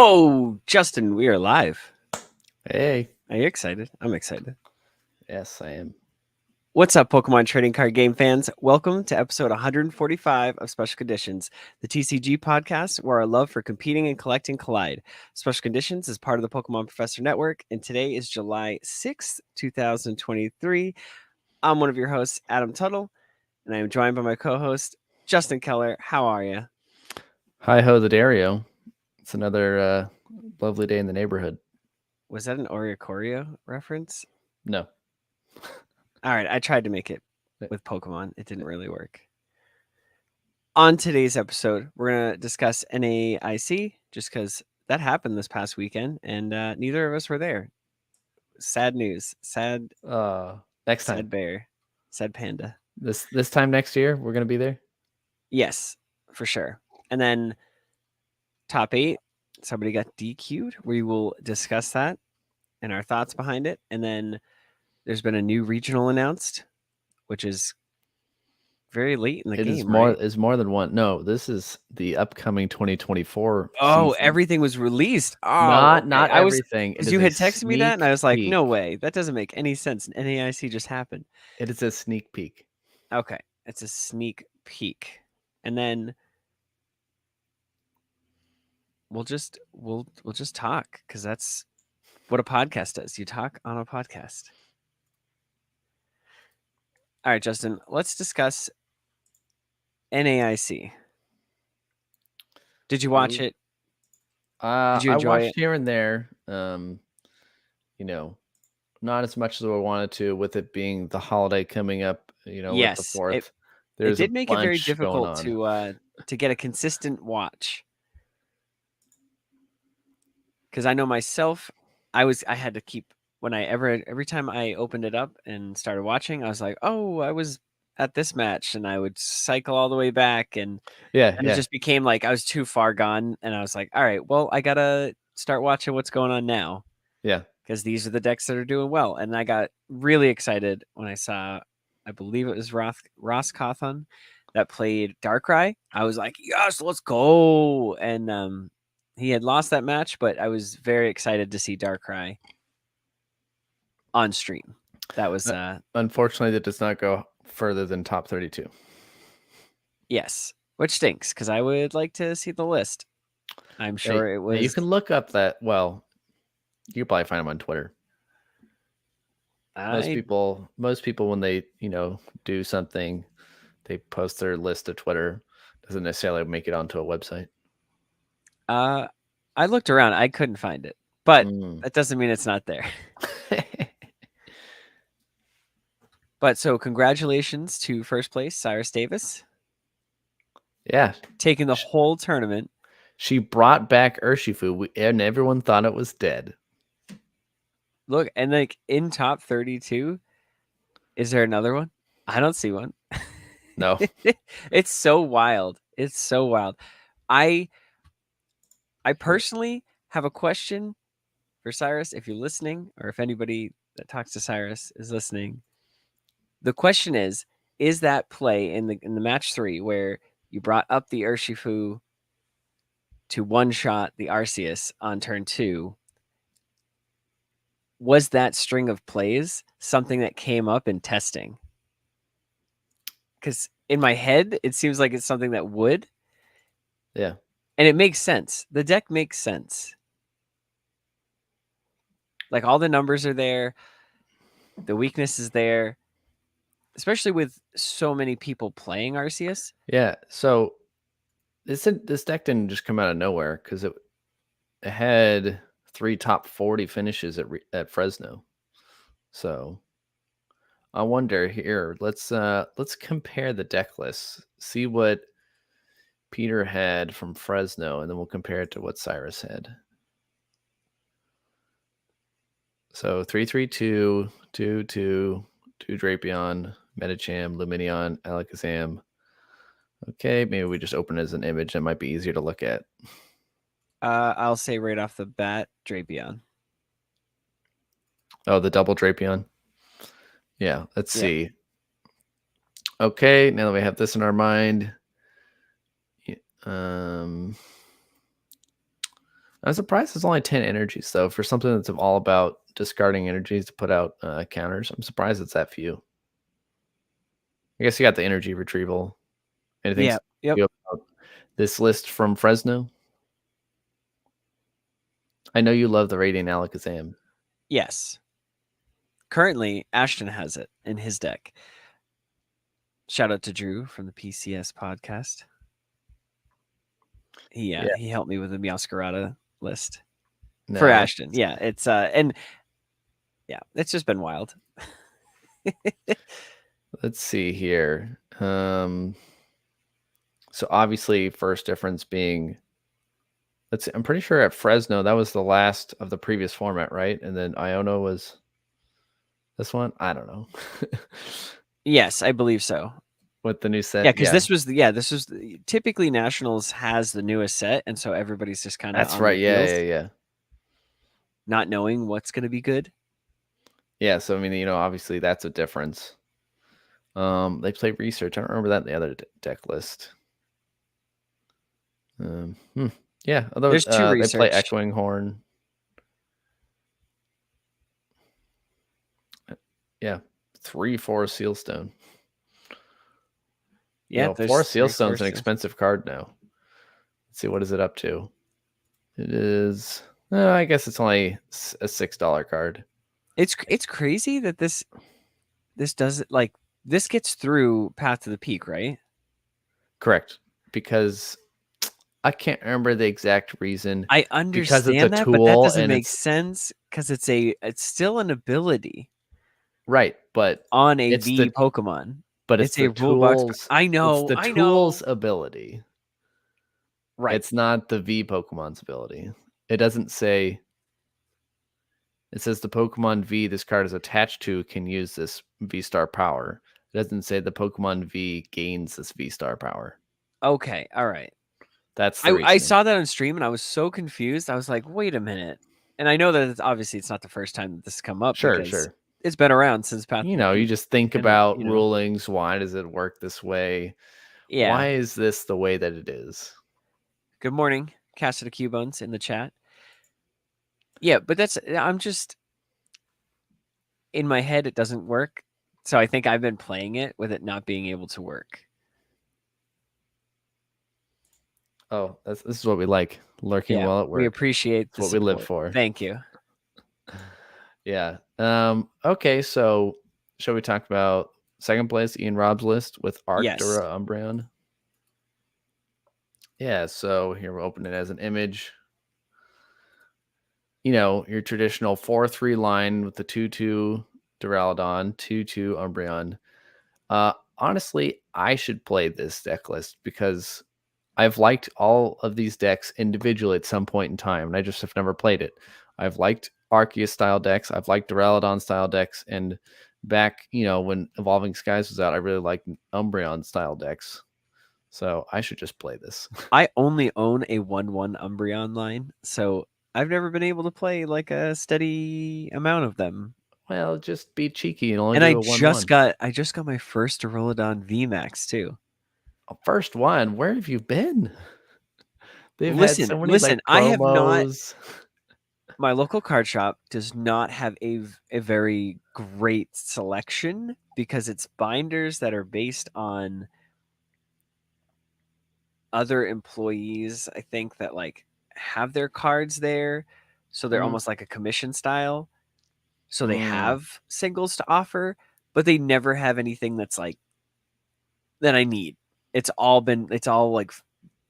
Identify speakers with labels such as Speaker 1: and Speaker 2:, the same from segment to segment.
Speaker 1: Whoa, Justin, we are live.
Speaker 2: Hey.
Speaker 1: Are you excited? I'm excited.
Speaker 2: Yes, I am.
Speaker 1: What's up, Pokemon trading card game fans? Welcome to episode 145 of Special Conditions, the TCG podcast where our love for competing and collecting collide. Special Conditions is part of the Pokemon Professor Network, and today is July 6th, 2023. I'm one of your hosts, Adam Tuttle, and I am joined by my co-host, Justin Keller. How are you?
Speaker 2: Hi ho, the Dario. It's another lovely day in the neighborhood.
Speaker 1: Was that an Oricorio reference?
Speaker 2: No.
Speaker 1: All right, I tried to make it with Pokemon. It didn't really work. On today's episode, we're going to discuss NAIC just because that happened this past weekend and neither of us were there. Sad news. Sad.
Speaker 2: Next time.
Speaker 1: Sad bear. Sad panda.
Speaker 2: This time next year, we're going to be there?
Speaker 1: Yes, for sure. And then top 8, somebody got DQ'd. We will discuss that and our thoughts behind it. And then there's been a new regional announced, which is very late in the game.
Speaker 2: It is more than one. No, this is the upcoming 2024
Speaker 1: Oh,
Speaker 2: season.
Speaker 1: Everything was released. Oh,
Speaker 2: not everything.
Speaker 1: Because you had texted me that, and I was like, no way. That doesn't make any sense. NAIC just happened.
Speaker 2: It is a sneak peek.
Speaker 1: Okay. It's a sneak peek. And then we'll just talk, because that's what a podcast does. You talk on a podcast. All right, Justin, let's discuss NAIC. Did you watch it?
Speaker 2: Did you enjoy I watched it? Here and there. Not as much as I wanted to, with it being the holiday coming up.
Speaker 1: Yes,
Speaker 2: with the 4th.
Speaker 1: It did make it very difficult to get a consistent watch. Because I know myself, I had to keep every time I opened it up and started watching, I was like, oh, I was at this match, and I would cycle all the way back, and it just became like I was too far gone, and I was like, all right, well, I gotta start watching what's going on now.
Speaker 2: Yeah,
Speaker 1: because these are the decks that are doing well, and I got really excited when I saw, I believe it was Ross Cawthon that played Darkrai. I was like, yes, let's go. And he had lost that match, but I was very excited to see Darkrai on stream. That was
Speaker 2: unfortunately, that does not go further than top 32.
Speaker 1: Yes, which stinks, because I would like to see the list. I'm sure it was.
Speaker 2: You can look up that. Well, you can probably find them on Twitter. Most people, when they do something, they post their list to Twitter. Doesn't necessarily make it onto a website.
Speaker 1: I looked around. I couldn't find it, but that doesn't mean it's not there. But so congratulations to first place, Cyrus Davis.
Speaker 2: Yeah.
Speaker 1: Taking the whole tournament.
Speaker 2: She brought back Urshifu, and everyone thought it was dead.
Speaker 1: Look, and like in top 32, is there another one? I don't see one.
Speaker 2: No.
Speaker 1: It's so wild. It's so wild. I personally have a question for Cyrus, if you're listening, or if anybody that talks to Cyrus is listening. The question is that play in the match 3 where you brought up the Urshifu to one-shot the Arceus on turn 2, was that string of plays something that came up in testing? Because in my head, it seems like it's something that would.
Speaker 2: Yeah.
Speaker 1: And it makes sense. The deck makes sense. Like, all the numbers are there. The weakness is there. Especially with so many people playing Arceus.
Speaker 2: Yeah, so this deck didn't just come out of nowhere, because it had 3 top 40 finishes at Fresno. So I wonder here. Let's compare the deck lists. See what Peter had from Fresno, and then we'll compare it to what Cyrus had. So 3-3-2, 2-2, 2 Drapion, Medicham, Lumineon, Alakazam. Okay, maybe we just open it as an image. That might be easier to look at.
Speaker 1: I'll say right off the bat, Drapion.
Speaker 2: Oh, the double Drapion. Yeah, let's see. Okay, now that we have this in our mind. I'm surprised it's only 10 energies, though, for something that's all about discarding energies to put out counters. I'm surprised it's that few. I guess you got the energy retrieval. Anything
Speaker 1: Yeah. Yep.
Speaker 2: about this list from Fresno? I know you love the Radiant Alakazam.
Speaker 1: Yes. Currently, Ashton has it in his deck. Shout out to Drew from the PCS podcast. He helped me with the Meowscarada list for Ashton. Yeah, it's and yeah, it's just been wild.
Speaker 2: Let's see here. So obviously, first difference being, let's see, I'm pretty sure at Fresno that was the last of the previous format, right? And then Iono was this one. I don't know.
Speaker 1: Yes, I believe so.
Speaker 2: With the new set,
Speaker 1: yeah, because this was typically Nationals has the newest set, and so everybody's just kind of
Speaker 2: that's right. Yeah.
Speaker 1: Not knowing what's going to be good.
Speaker 2: Yeah, so I mean, obviously that's a difference. They play research. I don't remember that in the other deck list. Yeah, although
Speaker 1: There's two
Speaker 2: they
Speaker 1: research.
Speaker 2: play Echoing Horn. Yeah, 3 Forest Sealstone.
Speaker 1: Yeah,
Speaker 2: Forest Sealstone's an expensive card now. Let's see, what is it up to? It is, I guess it's only a $6 card.
Speaker 1: It's crazy that this does it, like this gets through Path to the Peak, right?
Speaker 2: Correct, because I can't remember the exact reason.
Speaker 1: I understand that, but that doesn't make sense because it's still an ability,
Speaker 2: right? But
Speaker 1: on a V Pokemon.
Speaker 2: But it's the tools.
Speaker 1: I know.
Speaker 2: It's the tool's ability.
Speaker 1: Right.
Speaker 2: It's not the V Pokemon's ability. It doesn't say. It says the Pokemon V this card is attached to can use this V star power. It doesn't say the Pokemon V gains this V star power.
Speaker 1: Okay. All right.
Speaker 2: That's the
Speaker 1: I saw that on stream and I was so confused. I was like, wait a minute. And I know that it's not the first time that this has come up.
Speaker 2: Sure.
Speaker 1: It's been around since Path.
Speaker 2: You just think about rulings. Why does it work this way?
Speaker 1: Yeah.
Speaker 2: Why is this the way that it is?
Speaker 1: Good morning, Cast of the Cubons in the chat. Yeah, but I'm just in my head. It doesn't work. So I think I've been playing it with it not being able to work.
Speaker 2: Oh, this is what we like. Lurking while at work.
Speaker 1: We appreciate
Speaker 2: what we live for.
Speaker 1: Thank you.
Speaker 2: Yeah. Okay, so shall we talk about second place, Ian Rob's list with Arctura Umbreon? Yeah, so here we'll open it as an image. Your traditional 4-3 line with the 2-2 Duraludon, 2-2 Umbreon. Honestly, I should play this deck list because I've liked all of these decks individually at some point in time, and I just have never played it. I've liked Arceus style decks. I've liked Duraludon style decks, and back, when Evolving Skies was out, I really liked Umbreon style decks. So I should just play this.
Speaker 1: I only own a 1/1 Umbreon line, so I've never been able to play like a steady amount of them.
Speaker 2: Well, just be cheeky and only do a
Speaker 1: 1/1. I just got my first Duraludon VMAX too.
Speaker 2: First one? Where have you been?
Speaker 1: Listen, I have not. My local card shop does not have a very great selection because it's binders that are based on other employees, I think, that have their cards there. So they're almost like a commission style. So they have singles to offer, but they never have anything that's that I need. It's all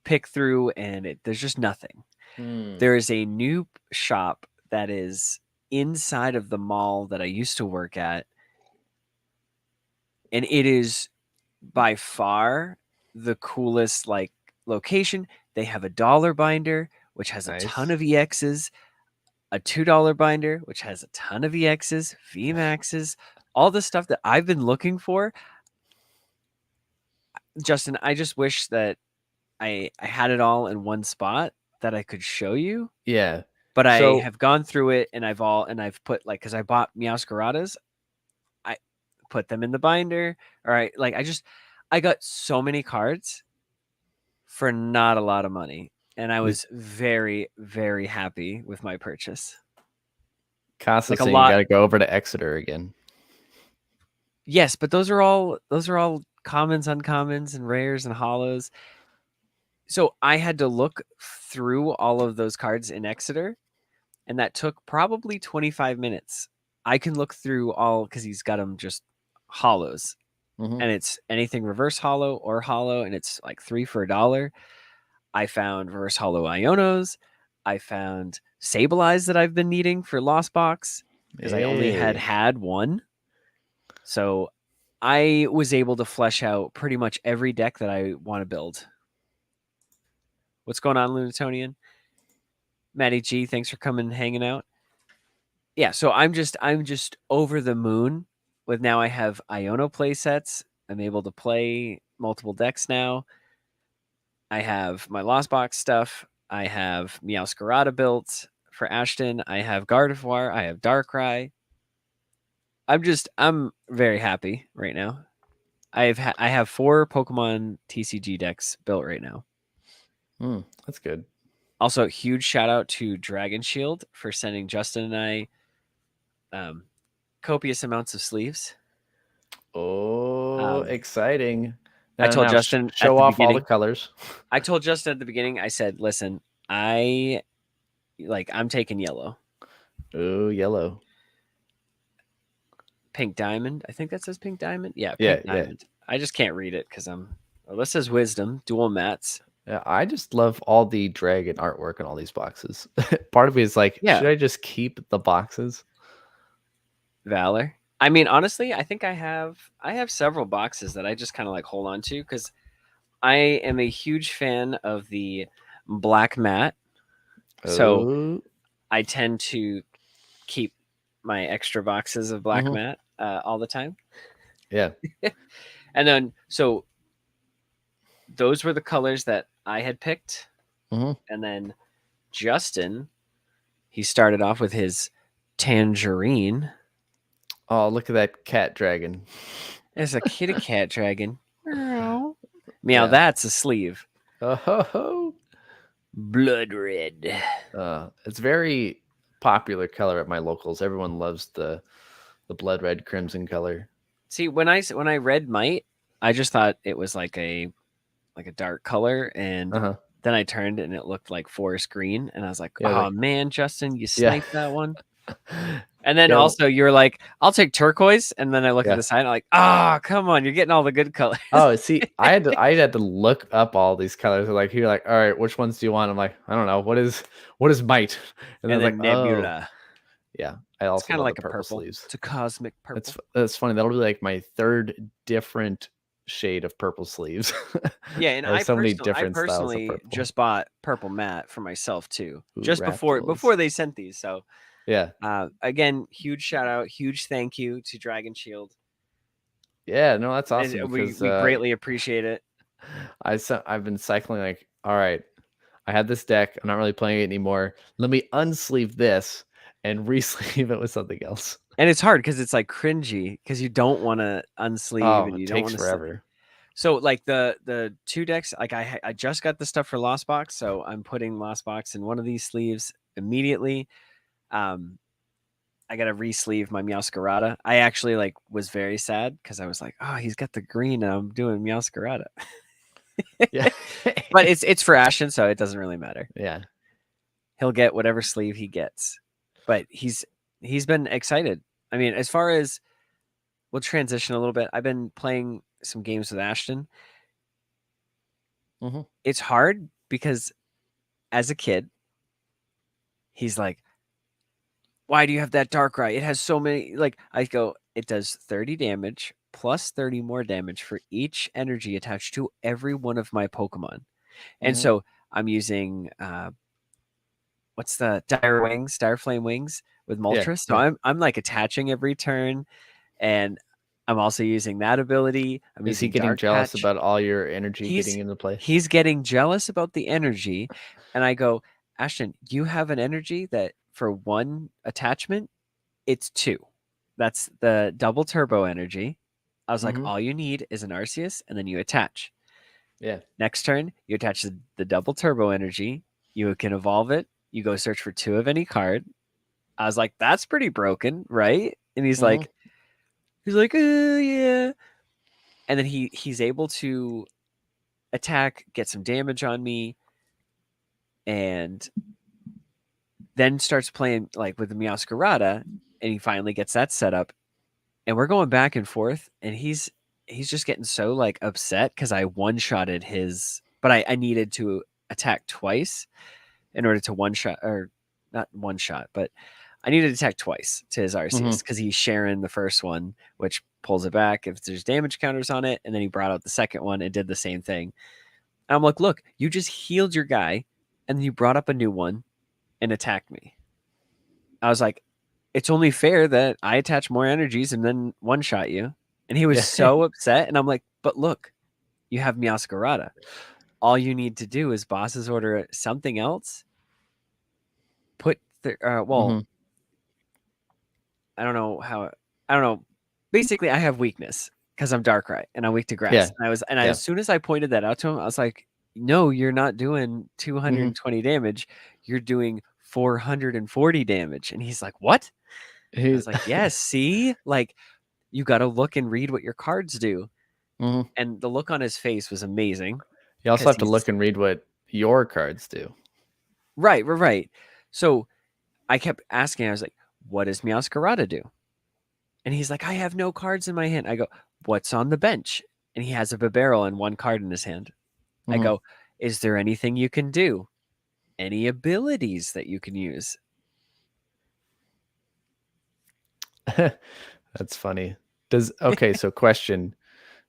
Speaker 1: pick through and there's just nothing. There is a new shop that is inside of the mall that I used to work at. And it is by far the coolest location. They have a $1 binder, which has a ton of EXs, a $2 binder, which has a ton of EXs, VMAXs, all the stuff that I've been looking for. Justin, I just wish that I had it all in one spot that I could show you.
Speaker 2: Yeah.
Speaker 1: But I have gone through it and I've put because I bought Meowscaradas, I put them in the binder. All right. I got so many cards for not a lot of money. and I was very, very happy with my purchase.
Speaker 2: Casa saying you got to go over to Exeter again.
Speaker 1: Yes, but those are all commons, uncommons, and rares and hollows. So I had to look through all of those cards in Exeter, and that took probably 25 minutes. I can look through all because he's got them just hollows, and it's anything reverse hollow or hollow, and it's like 3 for $1. I found reverse hollow Ionos. I found Sableye that I've been needing for Lost Box because I only had one. So I was able to flesh out pretty much every deck that I want to build. What's going on, Lunatonian? Maddie G, thanks for coming and hanging out. Yeah, so I'm just over the moon with now I have Iono play sets. I'm able to play multiple decks now. I have my Lost Box stuff. I have Meowscarada built for Ashton. I have Gardevoir. I have Darkrai. I'm very happy right now. I have 4 Pokemon TCG decks built right now.
Speaker 2: That's good.
Speaker 1: Also, huge shout out to Dragon Shield for sending Justin and I copious amounts of sleeves.
Speaker 2: Oh, exciting.
Speaker 1: I told Justin
Speaker 2: show off all the colors.
Speaker 1: I told Justin at the beginning, I said, listen, I'm taking yellow.
Speaker 2: Oh, yellow.
Speaker 1: Pink Diamond. I think that says Pink Diamond. Yeah, Pink Diamond. Yeah. I just can't read it because this says Wisdom, dual mats.
Speaker 2: Yeah, I just love all the dragon artwork in all these boxes. Part of me is like, should I just keep the boxes?
Speaker 1: Valor. I mean, honestly, I think I have several boxes that I just kind of like hold on to because I am a huge fan of the black mat. So I tend to keep my extra boxes of black mat all the time.
Speaker 2: Yeah.
Speaker 1: And then, so those were the colors that I had picked. And then Justin, he started off with his tangerine.
Speaker 2: Oh, look at that cat dragon.
Speaker 1: There's a kitty cat dragon. Meow, that's a sleeve.
Speaker 2: Oh,
Speaker 1: blood red.
Speaker 2: It's very popular color at my locals. Everyone loves the blood red crimson color.
Speaker 1: See, when I read Might, I just thought it was like a dark color, and then I turned and it looked like forest green, and I was like, oh man, Justin, you sniped that one. And then also you were like, I'll take turquoise, and then I look at the side and I'm like, oh, come on, you're getting all the good colors.
Speaker 2: Oh, see, I had to look up all these colors. Like you're like, all right, which ones do you want? I'm like, I don't know, what is Might?
Speaker 1: And then like Nebula.
Speaker 2: Yeah, I also
Speaker 1: kind of like a
Speaker 2: purple
Speaker 1: sleeves. It's a cosmic purple.
Speaker 2: That's funny. That'll be like my third different shade of purple sleeves.
Speaker 1: Yeah, and I personally just bought purple matte for myself too. Ooh, just before they sent these. So
Speaker 2: yeah.
Speaker 1: Again, huge shout out, huge thank you to Dragon Shield.
Speaker 2: Yeah, no, that's awesome.
Speaker 1: We greatly appreciate it.
Speaker 2: I've been cycling like, all right, I had this deck. I'm not really playing it anymore. Let me unsleeve this and re-sleeve it with something else.
Speaker 1: And it's hard because it's like cringy because you don't want to unsleeve and you don't want to
Speaker 2: forever.
Speaker 1: So like the 2 decks, like I just got the stuff for Lost Box, so I'm putting Lost Box in one of these sleeves immediately. I gotta re-sleeve my Meowscarada. I actually was very sad because I was like, oh, he's got the green and I'm doing Meowscarada.
Speaker 2: Yeah.
Speaker 1: But it's for Ashton, so it doesn't really matter.
Speaker 2: Yeah.
Speaker 1: He'll get whatever sleeve he gets. But he's been excited. I mean, as far as we'll transition a little bit. I've been playing some games with Ashton. It's hard because as a kid, he's like, why do you have that Darkrai? It has so many, I go, it does 30 damage plus 30 more damage for each energy attached to every one of my Pokemon. And so I'm using, what's the Dire Flame Wings with Moltres. So I'm attaching every turn, and I'm also using that ability.
Speaker 2: Is he getting jealous about all your energy getting into play?
Speaker 1: He's getting jealous about the energy. And I go, Ashton, you have an energy that for one attachment, it's 2. That's the double turbo energy. I was like, all you need is an Arceus, and then you attach.
Speaker 2: Yeah.
Speaker 1: Next turn, you attach the double turbo energy, You can evolve it. You go search for 2 of any card. I was like, that's pretty broken, right? And he's like, yeah. And then he's able to attack, get some damage on me, and then starts playing like with the Meowscarada, and he finally gets that set up. And we're going back and forth, and he's just getting so like upset because I one-shotted his, but I needed to attack twice in order to one-shot, or not one-shot, but I needed to attack twice to his Arceus because he's sharing the first one, which pulls it back if there's damage counters on it, and then he brought out the second one and did the same thing. And I'm like, look, you just healed your guy, and then you brought up a new one and attacked me. I was like, it's only fair that I attach more energies and then one-shot you. And he was so upset, and I'm like, but look, you have Meowscarada. All you need to do is boss's order something else. Put the I don't know. Basically, I have weakness because I'm Darkrai and I'm weak to grass. And as soon as I pointed that out to him, I was like, no, you're not doing 220 damage. You're doing 440 damage. And he's like, what? I was like, yes, see? Like, you got to look and read what your cards do. And the look on his face was amazing.
Speaker 2: You also have to look and read what your cards do.
Speaker 1: Right. So I kept asking, I was like, what does Meowscarada do? And he's like, I have no cards in my hand. I go, what's on the bench? And he has a Bibarel and 1 card in his hand. I go, is there anything you can do? Any abilities that you can use?
Speaker 2: That's funny. So question.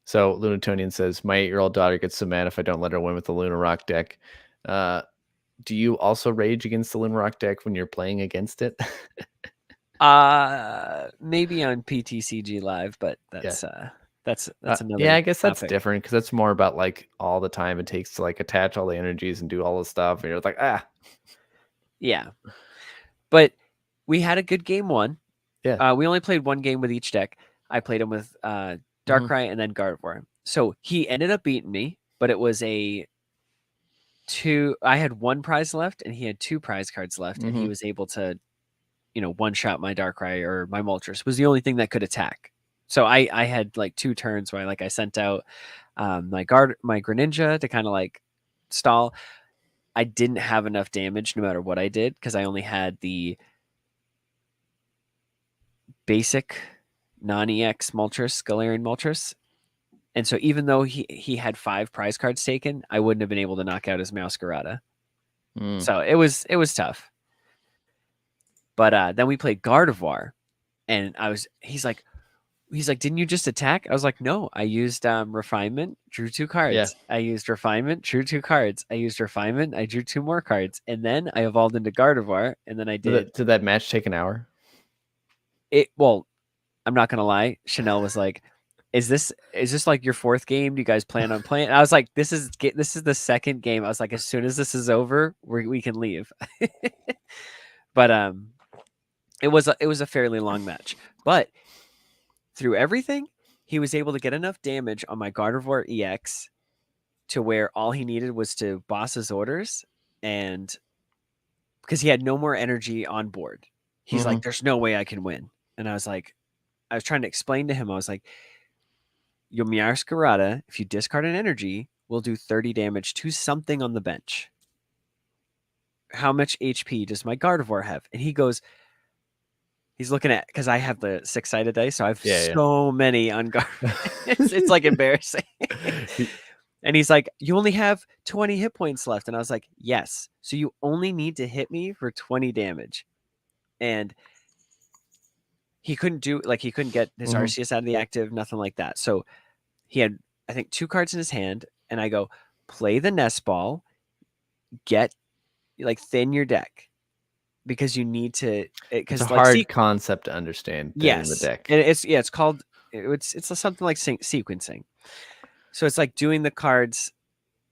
Speaker 2: So Lunatonian says, my 8-year-old daughter gets so mad if I don't let her win with the Luna Rock deck. Do you also rage against the Luna Rock deck when you're playing against it?
Speaker 1: Maybe on PTCG Live, but that's another.
Speaker 2: Yeah, I guess that's different because that's more about like all the time it takes to like attach all the energies and do all the stuff, and you're like,
Speaker 1: yeah. But we had a good game 1.
Speaker 2: Yeah.
Speaker 1: We only played 1 game with each deck. I played him with Darkrai and then Gardevoir. So he ended up beating me, but it was I had 1 prize left and he had 2 prize cards left, and he was able to, one-shot my Darkrai or my Moltres. Was the only thing that could attack. So I had like 2 turns where I sent out my Greninja to kind of like stall. I didn't have enough damage no matter what I did because I only had the basic non-EX Moltres, Galarian Moltres. And so even though he had 5 prize cards taken, I wouldn't have been able to knock out his Meowscarada. So it was tough. But then we played Gardevoir, and he's like, didn't you just attack? I was like, no, I used refinement, drew 2 cards.
Speaker 2: Yeah.
Speaker 1: I used refinement, drew 2 cards. I used refinement, I drew 2 more cards. And then I evolved into Gardevoir, and then I did.
Speaker 2: Did that match take an hour?
Speaker 1: Well, I'm not gonna lie. Chanel was like, is this like your 4th game? Do you guys plan on playing? And I was like, this is the 2nd game. I was like, as soon as this is over, we can leave. But it was a fairly long match. But through everything, he was able to get enough damage on my Gardevoir EX to where all he needed was to boss his orders, and because he had no more energy on board. He's like, there's no way I can win. And I was trying to explain to him, I was like, your Meowscarada, if you discard an energy, will do 30 damage to something on the bench. How much HP does my Gardevoir have? And he's looking at, because I have the 6-sided dice, so I have so many on Gardevoir. it's like embarrassing. And he's like, you only have 20 hit points left. And I was like, yes. So you only need to hit me for 20 damage. And he couldn't get his Arceus out of the active, nothing like that. So he had, I think, 2 cards in his hand, and I go, play the Nest Ball, get thin your deck, because you need to.
Speaker 2: It's a hard concept to understand.
Speaker 1: Yes,
Speaker 2: in the deck,
Speaker 1: and it's called it's something like sequencing. So it's like doing the cards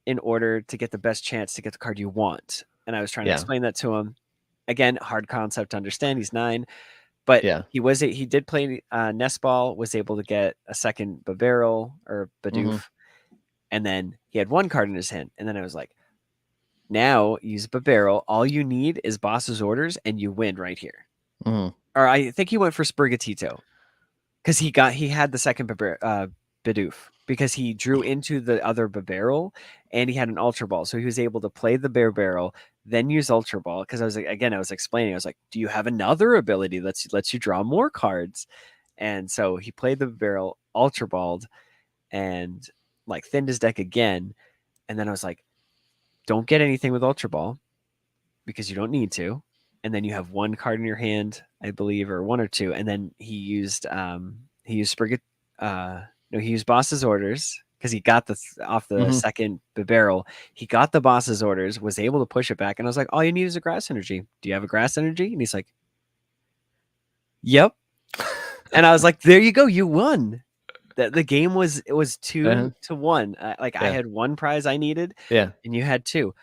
Speaker 1: in order to get the best chance to get the card you want. And I was trying to explain that to him. Again, hard concept to understand. He's 9. But he did play Nest Ball, was able to get a second Bibarel or Bidoof, and then he had 1 card in his hand. And then I was like, Now use a barrel. All you need is boss's orders, and you win right here.
Speaker 2: Mhm.
Speaker 1: Or I think he went for Sprigatito because he had the second Bidoof because he drew into the other barrel and he had an Ultra Ball, so he was able to play the bear barrel, then use Ultra Ball. Because I was like, again, I was explaining, I was like, do you have another ability that lets you draw more cards? And so he played the barrel, Ultra Balled, and like thinned his deck again. And then I was like, don't get anything with Ultra Ball because you don't need to. And then you have one card in your hand, I believe, or one or two. And then he used he used boss's orders because he got off the second barrel. He got the boss's orders, was able to push it back, and I was like, all you need is a grass energy. Do you have a grass energy? And he's like, yep. And I was like, there you go, you won. The game was 2-1. I had one prize I needed, and you had two.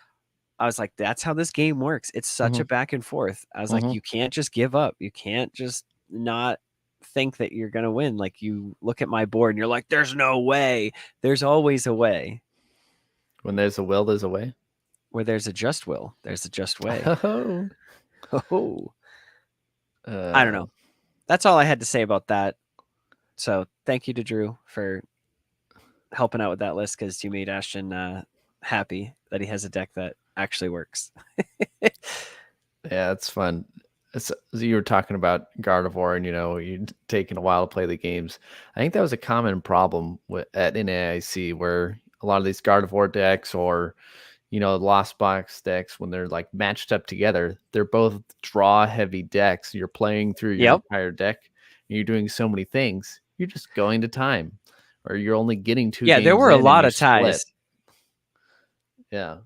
Speaker 1: I was like, that's how this game works. It's such a back and forth. I was like, you can't just give up. You can't just not think that you're going to win. Like, you look at my board and you're like, there's no way. There's always a way.
Speaker 2: When there's a will, there's a way.
Speaker 1: Where there's a just will, there's a just way.
Speaker 2: Oh.
Speaker 1: I don't know. That's all I had to say about that. So thank you to Drew for helping out with that list, because you made Ashton happy that he has a deck that actually works.
Speaker 2: Yeah, it's fun. You were talking about Gardevoir, and you taking a while to play the games. I think that was a common problem at NAIC, where a lot of these Gardevoir decks, or Lost Box decks, when they're like matched up together, they're both draw heavy decks. You're playing through your entire deck, and you're doing so many things. You're just going to time, or you're only getting 2 games.
Speaker 1: There were a lot of ties.
Speaker 2: Yeah.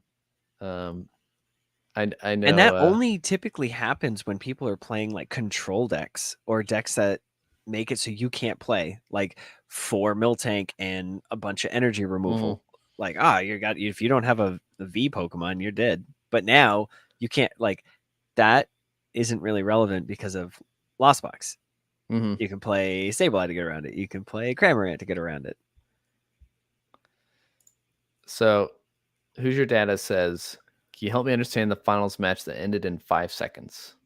Speaker 2: I know.
Speaker 1: And that only typically happens when people are playing like control decks, or decks that make it so you can't play, like 4 Miltank and a bunch of energy removal. Like, if you don't have a V Pokemon, you're dead. But now you can't, like, that isn't really relevant because of Lost Box. You can play Sableye to get around it. You can play Cramorant to get around it.
Speaker 2: So, Who's Your Data says, can you help me understand the finals match that ended in 5 seconds?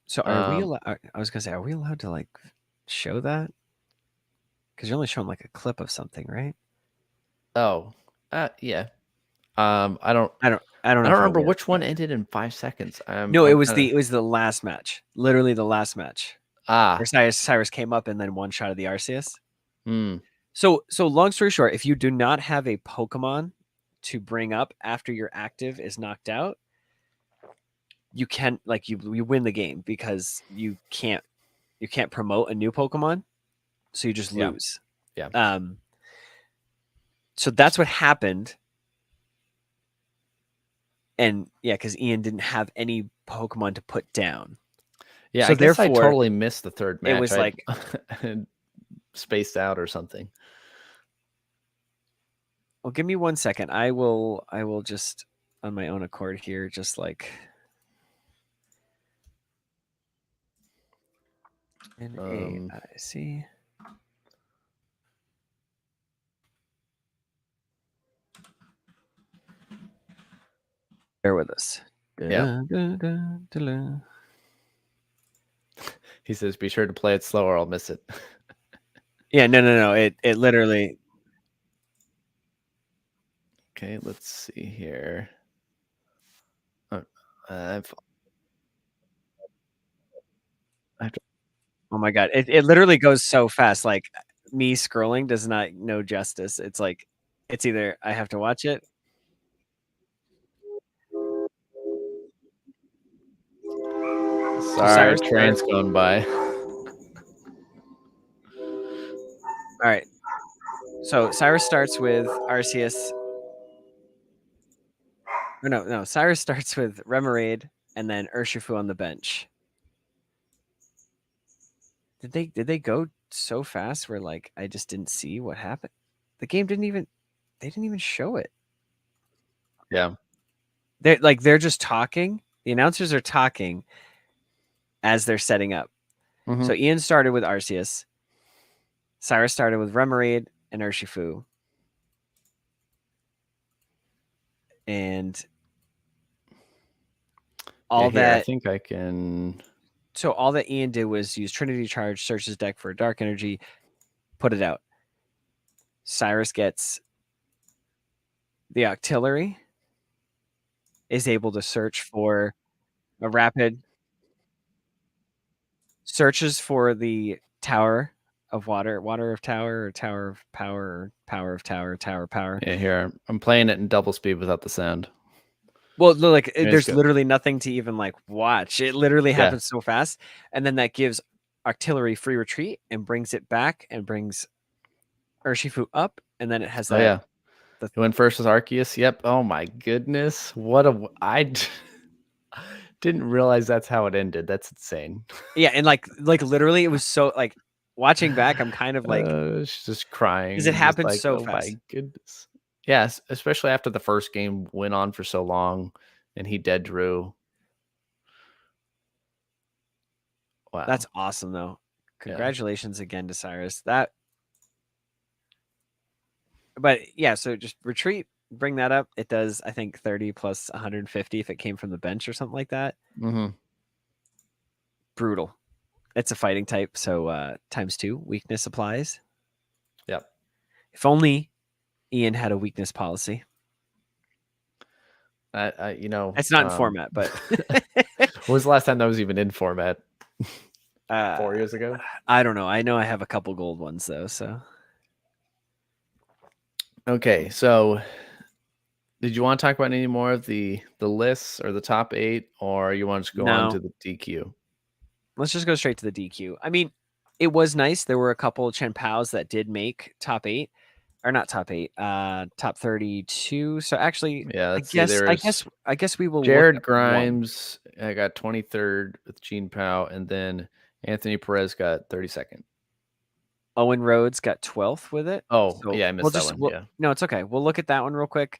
Speaker 1: So are we allowed? I was gonna say, are we allowed to like show that? Because you're only showing like a clip of something, right?
Speaker 2: Oh, yeah. I don't remember which one ended in 5 seconds.
Speaker 1: No, it was the last match. Literally the last match. Where Cyrus came up and then one shot of the Arceus. So long story short, if you do not have a Pokemon to bring up after your active is knocked out, you can you win the game, because you can't promote a new Pokemon, so you just lose.
Speaker 2: Yeah.
Speaker 1: So that's what happened. And because Ian didn't have any Pokemon to put down.
Speaker 2: Yeah, so I guess I totally missed the third match.
Speaker 1: It was like
Speaker 2: spaced out or something.
Speaker 1: Well, give me 1 second. I will just on my own accord here, just like NAIC. Bear with us.
Speaker 2: Yeah. He says, be sure to play it slow or I'll miss it.
Speaker 1: Yeah, no. It literally.
Speaker 2: Okay, let's see here.
Speaker 1: Oh my God. It literally goes so fast. Like, me scrolling does not know justice. It's like, it's either I have to watch it.
Speaker 2: Sorry, train's going by.
Speaker 1: All right. So Cyrus starts with Arceus. Or no. Cyrus starts with Remoraid and then Urshifu on the bench. Did they go so fast where like I just didn't see what happened? The game didn't even show it.
Speaker 2: Yeah.
Speaker 1: They're just talking. The announcers are talking as they're setting up. So Ian started with Arceus. Cyrus started with Remoraid and Urshifu. and
Speaker 2: Yeah,
Speaker 1: all
Speaker 2: here, I
Speaker 1: that.
Speaker 2: think I can.
Speaker 1: So all that Ian did was use Trinity Charge, search his deck for a dark energy, put it out. Cyrus gets the Octillery, is able to search for a rapid, searches for the Tower of Water, Water of Tower, or Tower of Power, or Power of Tower, Tower of Power.
Speaker 2: Yeah, here I'm playing it in double speed without the sound.
Speaker 1: Well, like
Speaker 2: Let's
Speaker 1: there's
Speaker 2: go.
Speaker 1: literally nothing to even like watch. It literally
Speaker 2: Yeah.
Speaker 1: happens so fast, and then that gives Octillery free retreat and brings it back and brings Urshifu up, and then it has
Speaker 2: Oh
Speaker 1: that.
Speaker 2: yeah. It went first with Arceus. Yep. Oh my goodness. What a didn't realize that's how it ended. That's insane.
Speaker 1: Yeah, and like literally, it was so like watching back. I'm kind of like,
Speaker 2: She's just crying.
Speaker 1: because it
Speaker 2: Just
Speaker 1: happened
Speaker 2: like,
Speaker 1: so
Speaker 2: oh my
Speaker 1: fast.
Speaker 2: goodness. Yes, especially after the first game went on for so long, and he dead drew. Wow.
Speaker 1: That's awesome, though. Congratulations again to Cyrus. That, but yeah, so just retreat, bring that up. It does, I think, 30 plus 150 if it came from the bench or something like that.
Speaker 2: Mm-hmm.
Speaker 1: Brutal. It's a fighting type, so ×2 weakness applies.
Speaker 2: Yep.
Speaker 1: If only Ian had a weakness policy.
Speaker 2: It's
Speaker 1: not in format, but
Speaker 2: when was the last time that was even in format? 4 years ago?
Speaker 1: I don't know. I know I have a couple gold ones though, so.
Speaker 2: Okay, so did you want to talk about any more of the lists or the top 8, or you want to just go on to the DQ?
Speaker 1: Let's just go straight to the DQ. I mean, it was nice. There were a couple of Chen Paos that did make top 8, or not top 8, top 32. So actually,
Speaker 2: Yeah,
Speaker 1: I guess we will.
Speaker 2: Jared Grimes got 23rd with Gene Pao, and then Anthony Perez got 32nd.
Speaker 1: Owen Rhodes got 12th with it.
Speaker 2: Oh, so yeah, I missed that one. Yeah.
Speaker 1: No, it's okay. We'll look at that one real quick.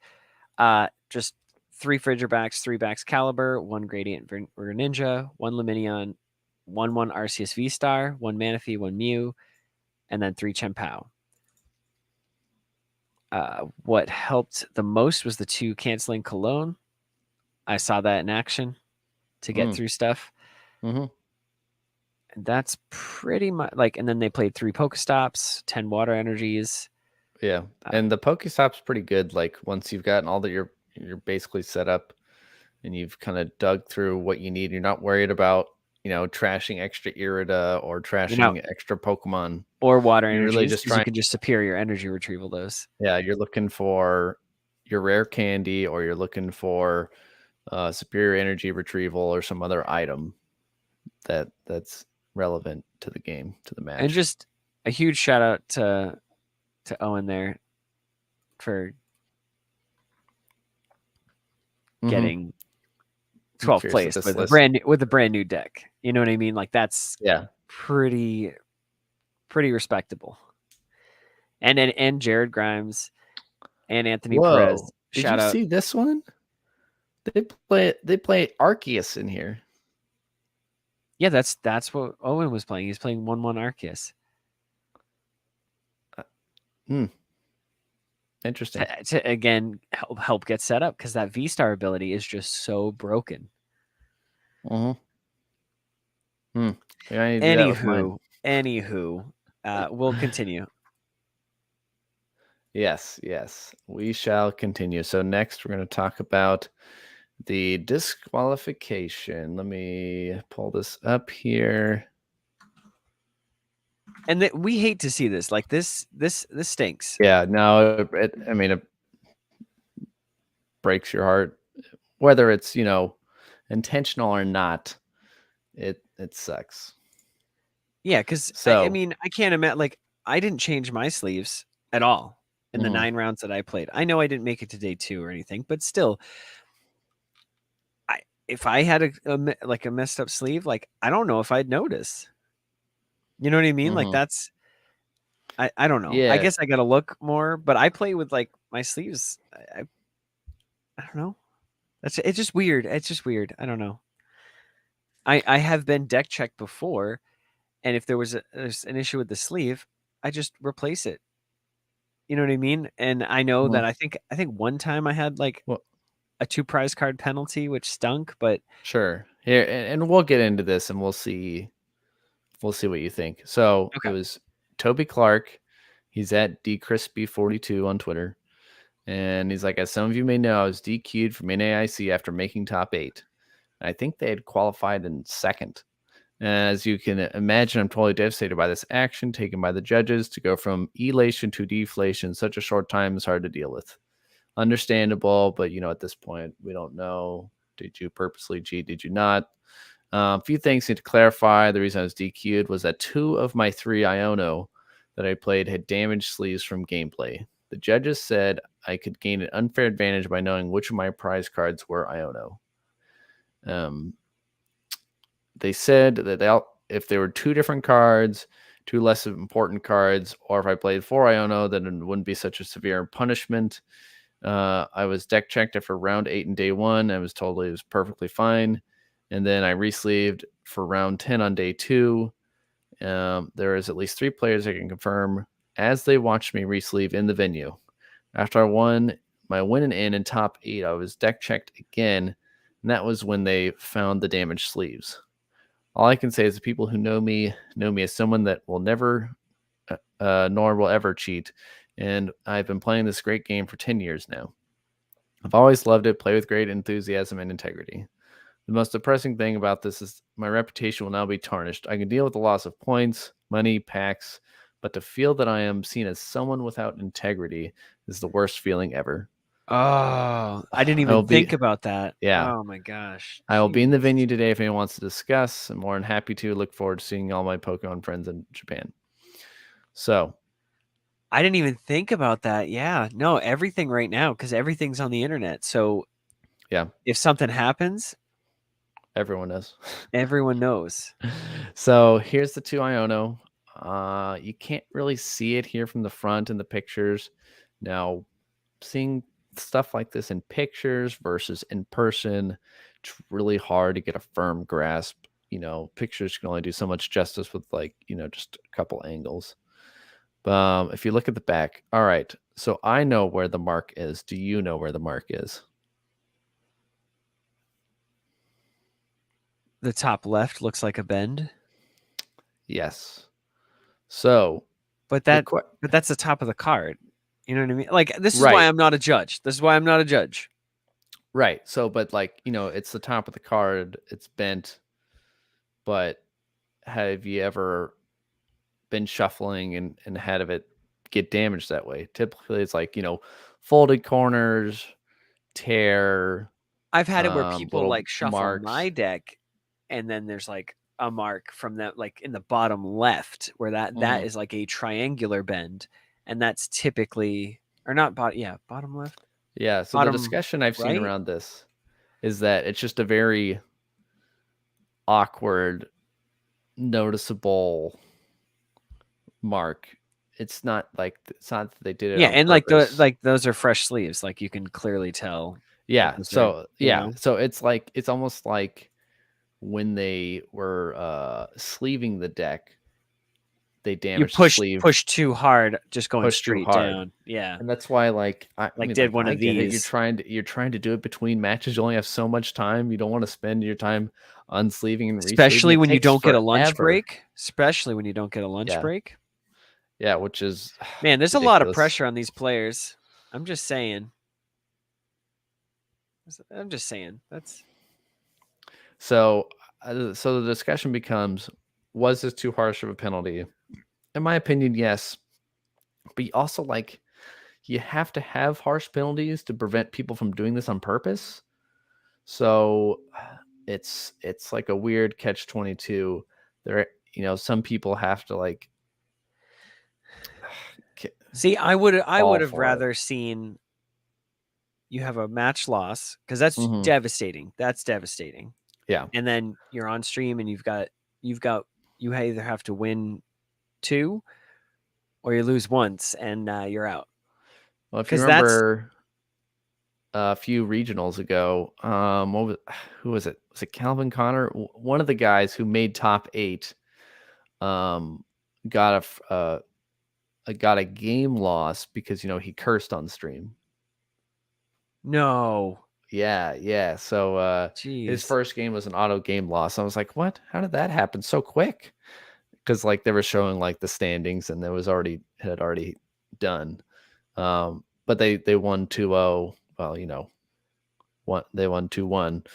Speaker 1: Just 3 Frigirbacks, 3 Backs Caliber, 1 Gradient Ninja, 1 Luminion, 1 Arceus V-Star, 1 Manaphy, 1 Mew, and then 3 Chen Pao. What helped the most was the 2 Canceling Cologne. I saw that in action to get through stuff.
Speaker 2: Mm-hmm.
Speaker 1: And that's pretty much like, and then they played 3 Pokestops, 10 Water Energies.
Speaker 2: Yeah, and the Pokestop's pretty good. Like once you've gotten all that you're basically set up, and you've kind of dug through what you need. You're not worried about trashing extra Irida or trashing extra Pokemon
Speaker 1: or water energies.
Speaker 2: Really just
Speaker 1: you can just superior energy retrieval those.
Speaker 2: Yeah, you're looking for your rare candy, or you're looking for superior energy retrieval or some other item that's relevant to the game, to the match.
Speaker 1: And just a huge shout out to Owen there for getting 12th place with a brand new deck. You know what I mean? Like that's pretty respectable. And Jared Grimes and Anthony Perez.
Speaker 2: Did you see this one? They play Arceus in here.
Speaker 1: Yeah, that's what Owen was playing. He's playing 1/1 Arceus.
Speaker 2: Interesting.
Speaker 1: To again help get set up, because that V-Star ability is just so broken. Anywho, we'll continue.
Speaker 2: Yes, we shall continue. So next we're going to talk about the disqualification. Let me pull this up here.
Speaker 1: And we hate to see this. Like this stinks.
Speaker 2: Yeah, no, it breaks your heart. Whether it's, intentional or not, it sucks.
Speaker 1: Yeah, because I mean, I can't imagine, like, I didn't change my sleeves at all in the 9 rounds that I played. I know I didn't make it to day 2 or anything, but still, if I had a messed up sleeve, like, I don't know if I'd notice. You know what I mean? Like that's, I don't know.
Speaker 2: Yeah.
Speaker 1: I guess I got to look more, but I play with like my sleeves. I don't know. It's just weird. It's just weird. I don't know. I have been deck checked before, and if there's an issue with the sleeve, I just replace it. You know what I mean? And I know that I think one time I had like a 2 prize card penalty, which stunk, but
Speaker 2: Sure. Here, and we'll get into this, and we'll see what you think. So it
Speaker 1: okay.
Speaker 2: was Toby Clark. He's at dcrispy42 on Twitter. And he's like, as some of you may know, I was DQ'd from NAIC after making top 8. I think they had qualified in second. As you can imagine, I'm totally devastated by this action taken by the judges. To go from elation to deflation in such a short time is hard to deal with. Understandable, but at this point, we don't know. Did you purposely cheat? Did you not? A few things need to clarify. The reason I was DQ'd was that 2 of my 3 Iono that I played had damaged sleeves from gameplay. The judges said I could gain an unfair advantage by knowing which of my prize cards were Iono. They said that if there were 2 different cards, 2 less important cards, or if I played 4 Iono, then it wouldn't be such a severe punishment. I was deck checked after round 8 and day 1. I was told it was perfectly fine. And then I resleeved for round 10 on day 2. There is at least 3 players I can confirm as they watched me resleeve in the venue. After I won my win and in top 8, I was deck checked again, and that was when they found the damaged sleeves. All I can say is the people who know me as someone that will never nor will ever cheat, and I've been playing this great game for 10 years now. I've always loved it, play with great enthusiasm and integrity. The most depressing thing about this is my reputation will now be tarnished. I can deal with the loss of points, money, packs, but to feel that I am seen as someone without integrity is the worst feeling ever.
Speaker 1: Oh, I didn't
Speaker 2: I
Speaker 1: even
Speaker 2: will be,
Speaker 1: think about that.
Speaker 2: yeah.
Speaker 1: Oh my gosh.
Speaker 2: I will be in the
Speaker 1: Jeez.
Speaker 2: venue today if anyone wants to discuss. I'm more than happy to. Look forward to seeing all my Pokemon friends in Japan. So,
Speaker 1: I didn't even think about that. Yeah. No, everything right now, because everything's on the internet. So
Speaker 2: yeah,
Speaker 1: if something happens,
Speaker 2: everyone knows.
Speaker 1: everyone knows.
Speaker 2: So here's the 2 Iono. You can't really see it here from the front in the pictures. Now, seeing stuff like this in pictures versus in person, it's really hard to get a firm grasp. Pictures can only do so much justice with just a couple angles. If you look at the back, all right. So I know where the mark is. Do you know where the mark is?
Speaker 1: The top left looks like a bend.
Speaker 2: Yes. So
Speaker 1: But
Speaker 2: the
Speaker 1: that's the top of the card. You know what I mean? Like this is why
Speaker 2: right,
Speaker 1: I'm not a judge. This is why I'm not a judge.
Speaker 2: right. So, but it's the top of the card. It's bent. But have you ever been shuffling and had of it get damaged that way? Typically, it's folded corners, tear,
Speaker 1: I've had it where people
Speaker 2: little
Speaker 1: like shuffle
Speaker 2: marks.
Speaker 1: my deck and then there's like a mark from that like in the bottom left where that is like a triangular bend, and that's typically or not bottom left.
Speaker 2: Yeah. So the
Speaker 1: Bottom
Speaker 2: discussion I've seen
Speaker 1: right?
Speaker 2: around this is that it's just a very awkward, noticeable mark. It's not that they did it
Speaker 1: Yeah,
Speaker 2: on
Speaker 1: and
Speaker 2: purpose.
Speaker 1: like those are fresh sleeves. Like you can clearly tell that
Speaker 2: Yeah.
Speaker 1: those are,
Speaker 2: So
Speaker 1: you
Speaker 2: yeah.
Speaker 1: know.
Speaker 2: So it's almost like when they were sleeving the deck, they
Speaker 1: You
Speaker 2: damaged the sleeve,
Speaker 1: push too hard just going
Speaker 2: pushed too
Speaker 1: straight
Speaker 2: hard.
Speaker 1: down. Yeah.
Speaker 2: And that's why I
Speaker 1: Like
Speaker 2: mean
Speaker 1: did one
Speaker 2: I
Speaker 1: of
Speaker 2: get it.
Speaker 1: these.
Speaker 2: You're trying to do it between matches. You only have so much time. You don't want to spend your time unsleeving and resleeving.
Speaker 1: Especially
Speaker 2: It
Speaker 1: when you
Speaker 2: takes
Speaker 1: don't get a lunch
Speaker 2: forever.
Speaker 1: break. Especially when you don't get a lunch
Speaker 2: Yeah.
Speaker 1: break.
Speaker 2: Yeah, which is
Speaker 1: Man, there's a lot of
Speaker 2: ridiculous.
Speaker 1: pressure on these players. I'm just saying. I'm just saying. That's
Speaker 2: So so the discussion becomes, was this too harsh of a penalty? In my opinion, yes. But you also you have to have harsh penalties to prevent people from doing this on purpose. So it's like a weird catch 22. There, some people have to
Speaker 1: see, I would
Speaker 2: fall
Speaker 1: have
Speaker 2: for it.
Speaker 1: rather seen you have a match loss because that's
Speaker 2: Mm-hmm.
Speaker 1: devastating. That's devastating.
Speaker 2: Yeah.
Speaker 1: And then you're on stream and you've got you either have to win 2 or you lose once and you're out.
Speaker 2: Well, if you
Speaker 1: Because that's
Speaker 2: remember a few regionals ago, who was it? Was it Calvin Connor? One of the guys who made top 8, got a game loss because he cursed on stream.
Speaker 1: no.
Speaker 2: Yeah. So his
Speaker 1: Jeez.
Speaker 2: first game was an auto game loss. I was like, what? How did that happen so quick? Because like they were showing like the standings and it was had already done. But they won 2-0. Well, they won 2-1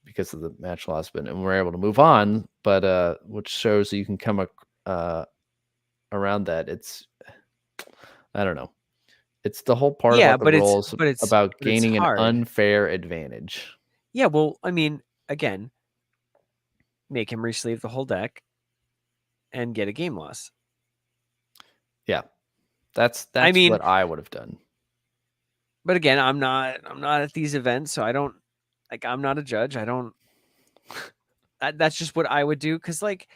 Speaker 2: because of the match loss, and we're able to move on. But which shows that you can come around that. I don't know. It's the whole part
Speaker 1: Yeah,
Speaker 2: about the
Speaker 1: but it's
Speaker 2: rules about gaining an
Speaker 1: hard.
Speaker 2: unfair advantage.
Speaker 1: Yeah, well, I mean, again, make him resleeve the whole deck and get a game loss.
Speaker 2: Yeah. That's
Speaker 1: I mean,
Speaker 2: what I would have done.
Speaker 1: but again, I'm not at these events, so I don't like I'm not a judge. I don't that's just what I would do cuz like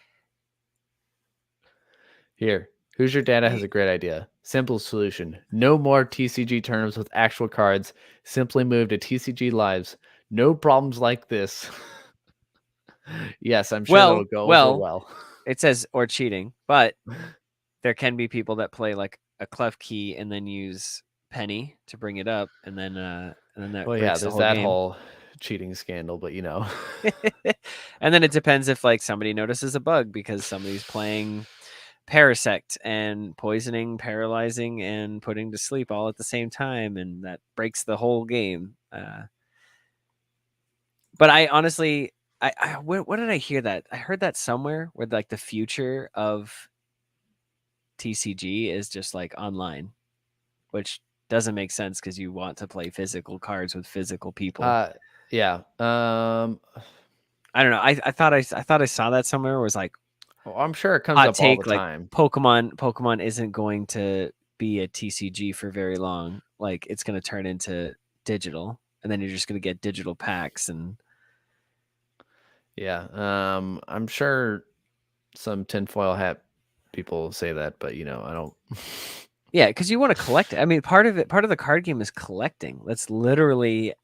Speaker 2: Here, Who's Your Data has a great idea. Simple solution. No more TCG tournaments with actual cards. Simply move to TCG lives. No problems like this. Yes, I'm sure that'll go over well.
Speaker 1: It says or cheating, but there can be people that play like a clef key and then use penny to bring it up and then that
Speaker 2: Well, yeah,
Speaker 1: breaks the
Speaker 2: there's
Speaker 1: whole
Speaker 2: that
Speaker 1: game.
Speaker 2: whole cheating scandal, but
Speaker 1: And then it depends if like somebody notices a bug because somebody's playing Parasect and poisoning, paralyzing, and putting to sleep all at the same time, and that breaks the whole game. But I honestly, what did I hear that? I heard that somewhere where like the future of TCG is just like online, which doesn't make sense because you want to play physical cards with physical people.
Speaker 2: Yeah.
Speaker 1: I don't know. I thought I saw that somewhere. Where it was like
Speaker 2: Well, I'm sure it comes
Speaker 1: hot
Speaker 2: up all
Speaker 1: take,
Speaker 2: the
Speaker 1: like
Speaker 2: time.
Speaker 1: Pokemon isn't going to be a TCG for very long. Like it's going to turn into digital, and then you're just going to get digital packs and
Speaker 2: Yeah. I'm sure some tinfoil hat people say that, but I don't.
Speaker 1: yeah, because you want to collect it. I mean, part of the card game is collecting. That's literally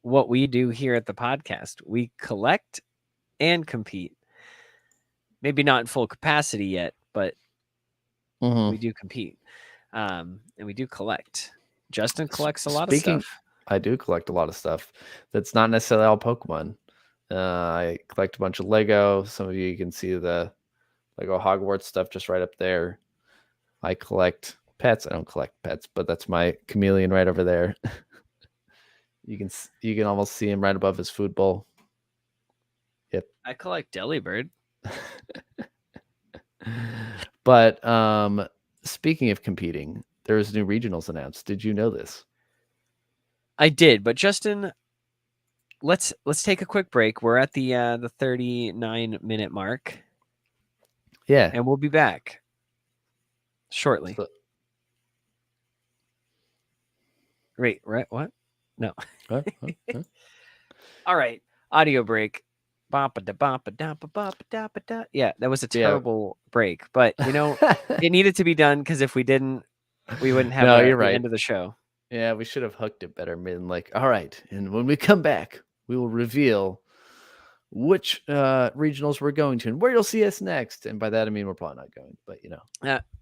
Speaker 1: what we do here at the podcast. We collect and compete. Maybe not in full capacity yet, but we do compete, and we do collect. Justin collects a lot of stuff.
Speaker 2: I do collect a lot of stuff. That's not necessarily all Pokemon. I collect a bunch of Lego. Some of you can see the Lego Hogwarts stuff just right up there. I collect pets. I don't collect pets, but that's my chameleon right over there. You can almost see him right above his food bowl. Yep.
Speaker 1: I collect Delibird.
Speaker 2: But speaking of competing, there's new regionals announced. Did you know this?
Speaker 1: I did, but Justin, let's take a quick break. We're at the 39-minute mark.
Speaker 2: Yeah.
Speaker 1: And we'll be back shortly. Wait, right? What? No. All right. Audio break. Yeah, that was a terrible break, but it needed to be done because if we didn't, we wouldn't have
Speaker 2: you're
Speaker 1: the
Speaker 2: right.
Speaker 1: end of the show.
Speaker 2: Yeah, we should have hooked it better. Been like, all right, and when we come back, we will reveal which regionals we're going to and where you'll see us next. And by that I mean we're probably not going, but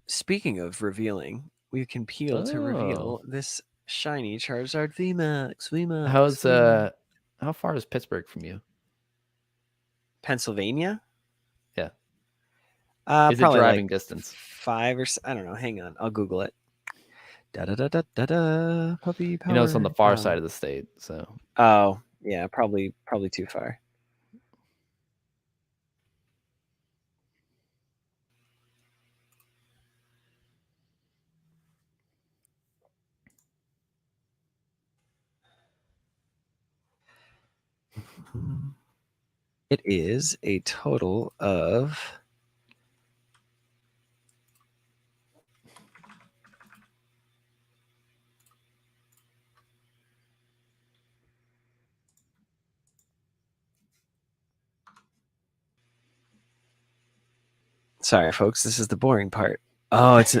Speaker 1: Speaking of revealing, we can peel to reveal this shiny Charizard VMAX.
Speaker 2: How far is Pittsburgh from you?
Speaker 1: Pennsylvania?
Speaker 2: Yeah.
Speaker 1: Is it
Speaker 2: driving distance?
Speaker 1: 5 or I don't know. Hang on, I'll Google it. Puppy power.
Speaker 2: It's on the far side of the state, so.
Speaker 1: Oh yeah, probably too far. It is a total of Sorry, folks. This is the boring part. Oh, it's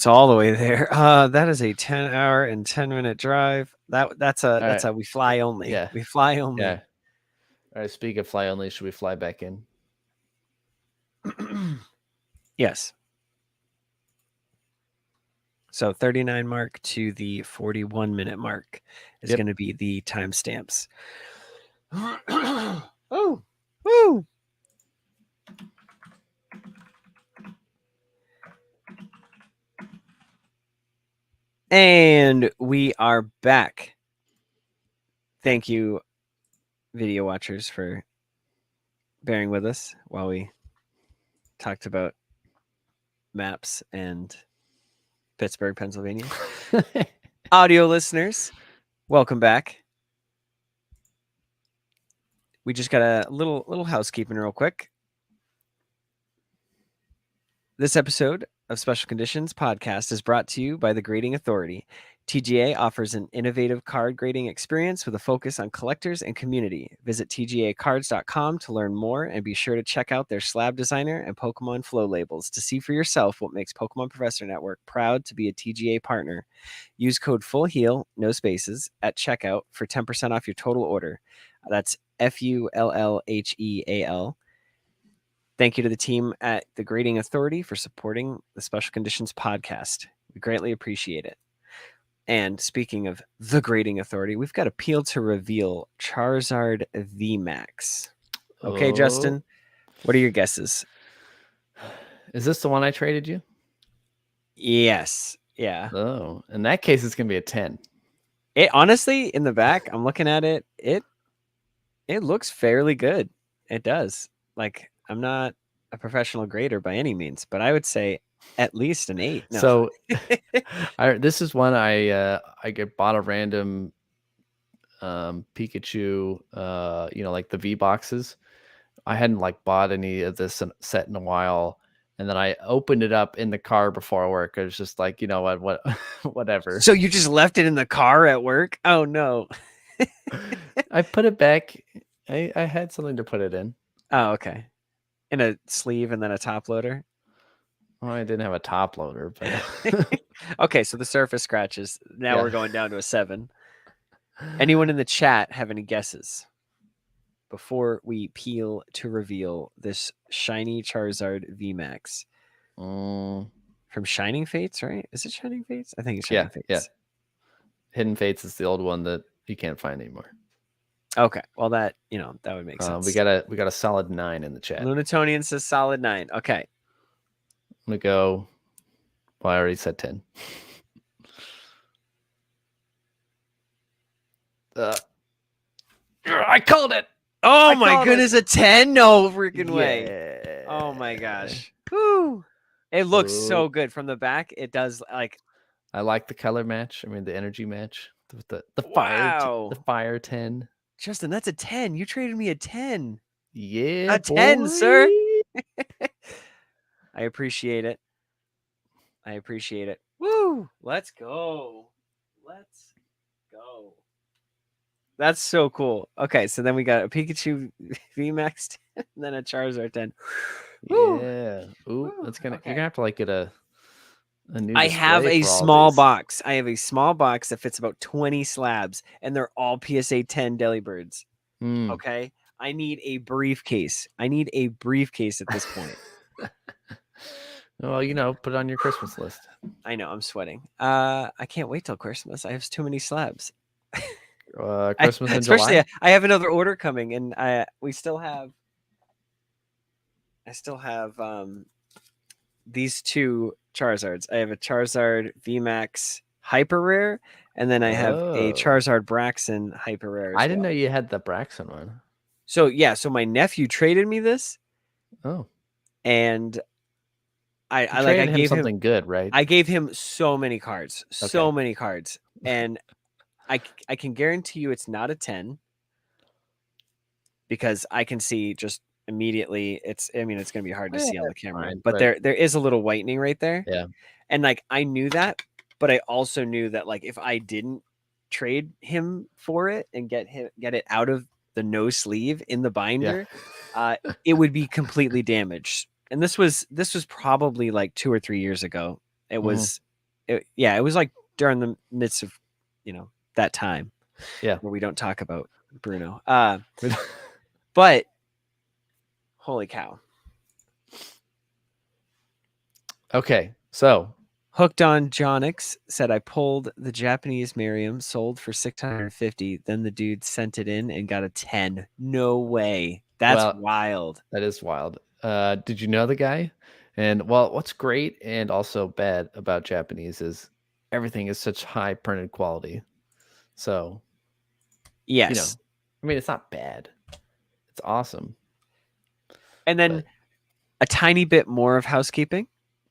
Speaker 1: all the way there. That is a 10-hour and 10-minute drive. That's a we fly only.
Speaker 2: Yeah.
Speaker 1: We fly only.
Speaker 2: Yeah. All right. Speaking of fly only, should we fly back in?
Speaker 1: Yes. So 39 mark to the 41-minute mark is
Speaker 2: Yep.
Speaker 1: going to be the timestamps. Oh, woo! And we are back. Thank you, video watchers, for bearing with us while we talked about maps and Pittsburgh, Pennsylvania. Audio listeners, welcome back. We just got a little housekeeping real quick. This episode of Special Conditions podcast is brought to you by the Grading Authority. TGA offers an innovative card grading experience with a focus on collectors and community. Visit tgacards.com to learn more and be sure to check out their slab designer and Pokemon flow labels to see for yourself what makes Pokemon Professor Network proud to be a TGA partner. Use code FULLHEAL, no spaces, at checkout for 10% off your total order. That's FULLHEAL. Thank you to the team at the Grading Authority for supporting the Special Conditions podcast. We greatly appreciate it. And speaking of the Grading Authority, we've got a peel to reveal Charizard VMAX. Okay, Justin, what are your guesses?
Speaker 2: Is this the one I traded you?
Speaker 1: Yes. Yeah.
Speaker 2: Oh, in that case, it's going to be a 10.
Speaker 1: It honestly, in the back, I'm looking at it. It looks fairly good. It does. Like, I'm not a professional grader by any means, but I would say at least an 8. No.
Speaker 2: So this is one I bought a random Pikachu, like the V boxes. I hadn't like bought any of this set in a while. And then I opened it up in the car before work. I was just like, you know what, whatever.
Speaker 1: So you just left it in the car at work? Oh no.
Speaker 2: I put it back. I had something to put it in.
Speaker 1: Oh, okay. In a sleeve and then a top loader?
Speaker 2: Well, I didn't have a top loader, but
Speaker 1: okay, so the surface scratches. Now
Speaker 2: Yeah.
Speaker 1: we're going down to a 7. Anyone in the chat have any guesses before we peel to reveal this shiny Charizard VMAX? From Shining Fates, right? Is it Shining Fates? I think it's Shining Fates.
Speaker 2: Yeah. Hidden Fates is the old one that you can't find anymore.
Speaker 1: Okay, well that would make sense.
Speaker 2: We got a solid 9 in the chat.
Speaker 1: Lunatonian says solid 9. Okay,
Speaker 2: I'm gonna go. Well, I already said 10. I called it.
Speaker 1: Oh my goodness, a 10? No freaking way. Oh my gosh. Woo. It looks so good from the back. It does. Like,
Speaker 2: I like the color match. I mean, the energy match with the
Speaker 1: wow.
Speaker 2: the fire 10.
Speaker 1: Justin, that's a 10. You traded me a 10.
Speaker 2: Yeah,
Speaker 1: a 10, sir. I appreciate it. Woo. Let's go. That's so cool. Okay, so then we got a Pikachu VMAX 10, and then a Charizard 10.
Speaker 2: Woo. Yeah. Ooh, that's gonna. Okay. You're gonna have to like get a new.
Speaker 1: I have a small box. I have a small box that fits about 20 slabs, and they're all PSA 10 Delibirds. Okay, I need a briefcase. at this point.
Speaker 2: Well, put it on your Christmas list.
Speaker 1: I know, I'm sweating. I can't wait till Christmas. I have too many slabs.
Speaker 2: Christmas in
Speaker 1: especially
Speaker 2: July?
Speaker 1: I have another order coming, and I still have these 2 Charizards. I have a Charizard VMAX Hyper Rare, and then I have a Charizard Braxton Hyper Rare.
Speaker 2: I didn't know you had the Braxton one.
Speaker 1: So so my nephew traded me this.
Speaker 2: Oh,
Speaker 1: and I gave him
Speaker 2: something good, right?
Speaker 1: I gave him so many cards, and I can guarantee you it's not a 10 because I can see just immediately it's going to be hard to see on the camera, but there is a little whitening right there.
Speaker 2: Yeah.
Speaker 1: And like I knew that, but I also knew that like if I didn't trade him for it and get it out of the no sleeve in the binder, it would be completely damaged. And this was probably like 2 or 3 years ago. It was it was like during the midst of that time where we don't talk about Bruno. But holy cow.
Speaker 2: Okay, so
Speaker 1: Hooked on Jonix said I pulled the Japanese Merriam, sold for 650. Then the dude sent it in and got a 10. No way. That's
Speaker 2: Well,
Speaker 1: wild.
Speaker 2: that is wild. Did you know the guy? And well, what's great and also bad about Japanese is everything is such high printed quality. So,
Speaker 1: Yes.
Speaker 2: I mean, it's not bad. It's awesome.
Speaker 1: And then a tiny bit more of housekeeping.